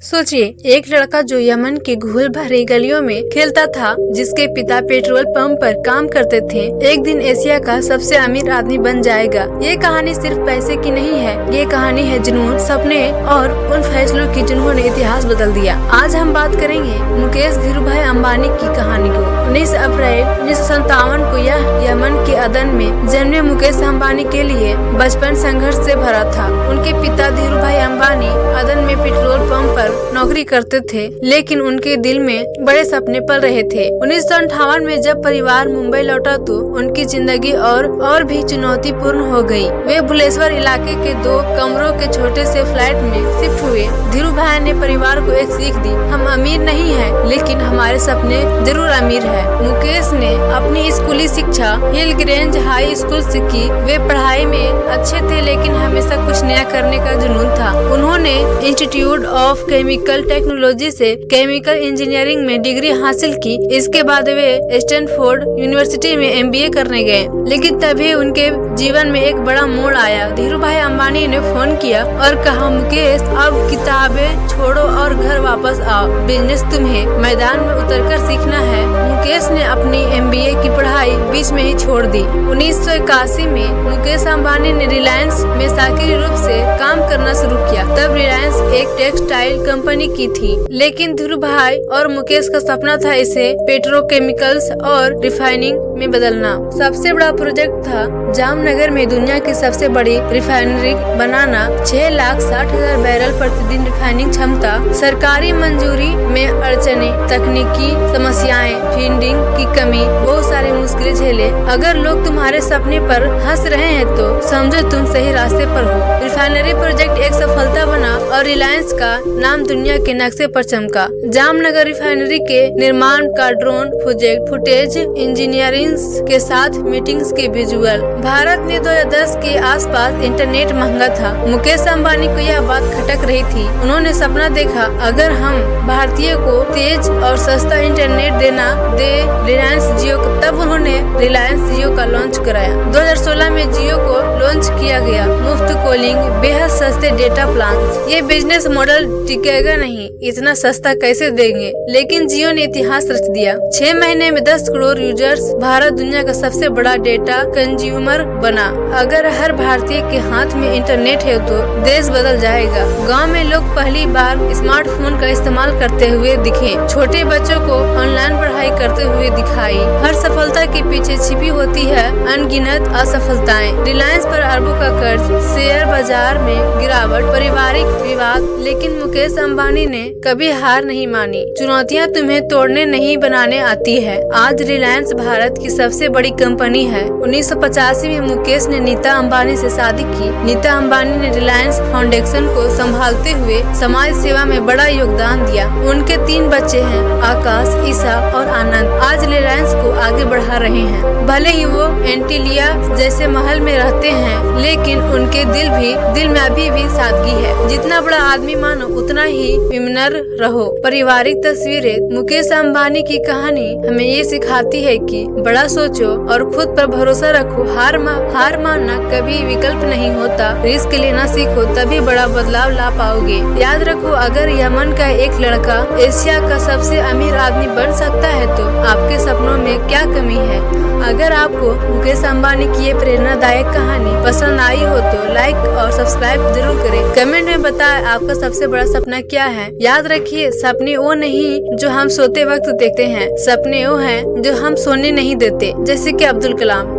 सोचिए, एक लड़का जो यमन की घुल भरी गलियों में खेलता था, जिसके पिता पेट्रोल पंप पर काम करते थे, एक दिन एशिया का सबसे अमीर आदमी बन जाएगा। ये कहानी सिर्फ पैसे की नहीं है, ये कहानी है जुनून, सपने और उन फैसलों की जिन्होंने इतिहास बदल दिया। आज हम बात करेंगे मुकेश धीरूभाई अंबानी की कहानी को। 19 अप्रैल 1957 को यह यमन के अदन में जन्मे मुकेश अंबानी के लिए बचपन संघर्ष से भरा था। उनके पिता धीरूभाई अंबानी अदन में पेट्रोल पंप पर नौकरी करते थे, लेकिन उनके दिल में बड़े सपने पल रहे थे। 1958 में जब परिवार मुंबई लौटा तो उनकी जिंदगी और भी चुनौतीपूर्ण हो गई। वे भुलेश्वर इलाके के 2 कमरों के छोटे से फ्लैट में शिफ्ट हुए। धीरूभाई ने परिवार को एक सीख दी, हम अमीर नहीं हैं, लेकिन हमारे सपने जरूर अमीर है। मुकेश ने अपनी स्कूली शिक्षा हिल ग्रेंज हाई स्कूल से की। वे पढ़ाई में अच्छे थे, लेकिन हमेशा कुछ नया करने का जुनून था। उन्होंने इंस्टीट्यूट ऑफ केमिकल टेक्नोलॉजी से केमिकल इंजीनियरिंग में डिग्री हासिल की। इसके बाद वे स्टैनफोर्ड यूनिवर्सिटी में MBA करने गए, लेकिन तभी उनके जीवन में एक बड़ा मोड़ आया। धीरूभाई अंबानी ने फोन किया और कहा, मुकेश अब किताबें छोड़ो और घर वापस आओ, बिजनेस तुम्हें मैदान में उतरकर सीखना है। मुकेश ने अपनी MBA की पढ़ाई बीच में ही छोड़ दी। 1981 में मुकेश अंबानी ने रिलायंस में शासकीय रूप से काम करना शुरू किया। तब रिलायंस एक टेक्सटाइल कंपनी की थी, लेकिन धीरूभाई और मुकेश का सपना था इसे पेट्रोकेमिकल्स और रिफाइनिंग में बदलना। सबसे बड़ा प्रोजेक्ट था जामनगर में दुनिया की सबसे बड़ी रिफाइनरी बनाना। 6,60,000 बैरल प्रतिदिन रिफाइनिंग क्षमता। सरकारी मंजूरी में अड़चने, तकनीकी समस्याएं, फंडिंग की कमी, बहुत सारी मुश्किलें झेले। अगर लोग तुम्हारे सपने पर हंस रहे हैं तो समझो तुम सही रास्ते पर हो। रिफाइनरी प्रोजेक्ट एक सफलता बना और रिलायंस का नाम दुनिया के नक्शे पर चमका। जामनगर रिफाइनरी के निर्माण का ड्रोन प्रोजेक्ट, फुटेज इंजीनियरिंग के साथ मीटिंग्स के विजुअल। भारत में 2010 के आसपास इंटरनेट महंगा था। मुकेश अंबानी को यह बात खटक रही थी। उन्होंने सपना देखा, अगर हम भारतीय को तेज और सस्ता इंटरनेट दे रिलायंस जियो को। तब उन्होंने रिलायंस जियो का लॉन्च कराया। 2016 में जियो को लॉन्च किया गया। मुफ्त कॉलिंग, बेहद सस्ते डेटा प्लान। ये बिजनेस मॉडल टिकेगा नहीं, इतना सस्ता कैसे देंगे, लेकिन जियो ने इतिहास रच दिया। 6 महीने में 10 करोड़ यूजर्स, भारत दुनिया का सबसे बड़ा डेटा कंज्यूमर बना। अगर हर भारतीय के हाथ में इंटरनेट है तो देश बदल जाएगा। गांव में लोग पहली बार स्मार्टफोन का इस्तेमाल करते हुए दिखे। छोटे बच्चों को ऑनलाइन पढ़ाई करते हुए दिखाई। हर सफलता के पीछे छिपी होती है अनगिनत असफलताएं। रिलायंस पर अरबों का कर्ज, शेयर बाजार में गिरावट, पारिवारिक विवाद, लेकिन मुकेश अंबानी ने कभी हार नहीं मानी। चुनौतियां तुम्हें तोड़ने नहीं बनाने आती है। आज रिलायंस भारत की सबसे बड़ी कंपनी है। 1985 में मुकेश ने नीता अंबानी से शादी की। नीता अंबानी ने रिलायंस फाउंडेशन को संभालते हुए समाज सेवा में बड़ा योगदान दिया। उनके 3 बच्चे हैं, आकाश, ईशा और आनंद। आज रिलायंस को आगे बढ़ा रहे हैं। भले ही वो एंटीलिया जैसे महल में रहते हैं, लेकिन उनके दिल में अभी भी सादगी है। जितना बड़ा आदमी मानो उतना ही विनम्र रहो। पारिवारिक तस्वीरें। मुकेश अंबानी की कहानी हमें ये सिखाती है कि बड़ा सोचो और खुद पर भरोसा रखो। हार मानना कभी विकल्प नहीं होता। रिस्क लेना सीखो, तभी बड़ा बदलाव ला पाओगे। याद रखो, अगर यमन का एक लड़का एशिया का सबसे अमीर आदमी बन सकता है तो आपके सपनों में क्या कमी है। अगर आपको मुकेश अंबानी की ये प्रेरणादायक कहानी पसंद आई हो तो लाइक और सब्सक्राइब जरूर करें। कमेंट में बताएं आपका सबसे बड़ा सपना क्या है। याद रखिए, सपने वो नहीं जो हम सोते वक्त देखते हैं, सपने वो हैं जो हम सोने नहीं देते। जैसे कि अब्दुल कलाम।